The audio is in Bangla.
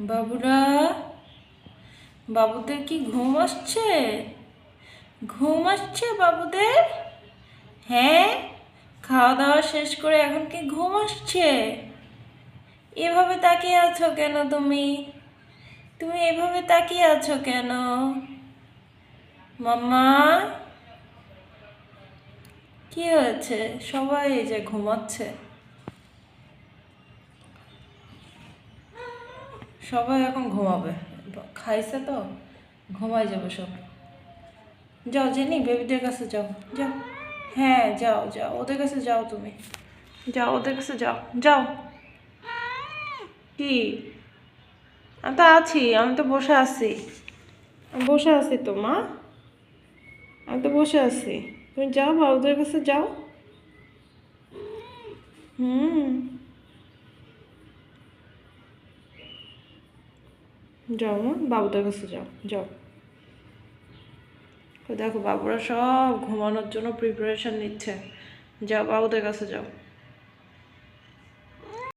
বাবুরা, বাবুদের কি ঘুম আসছে? ঘুম আসছে বাবুদের? হ্যাঁ, খাওয়া দাওয়া শেষ করে এখন কি ঘুম আসছে? এভাবে তাকিয়ে আছো কেন তুমি? তুমি এভাবে তাকিয়ে আছো কেন? মাম্মা, কি হয়েছে? সবাই এই যে ঘুমাচ্ছে, সবাই এখন ঘুমাবে। খাইছে তো, ঘুমাই যাবে সব। যাও জেনি, বেবিদের কাছে যাও, যাও। হ্যাঁ, যাও যাও, ওদের কাছে যাও তুমি। যাও ওদের কাছে যাও, যাও। কি? আমি তো আছি, আমি তো বসে আছি। আমি বসে আছি তো মা, আমি তো বসে আছি। তুমি যাও, বাবুদের কাছে যাও। হুম, যাও মা, বাবুদের কাছে যাও, যাও। তো দেখো বাবুরা সব ঘুমানোর জন্য প্রিপারেশন নিচ্ছে। যাও বাবুদের কাছে যাও।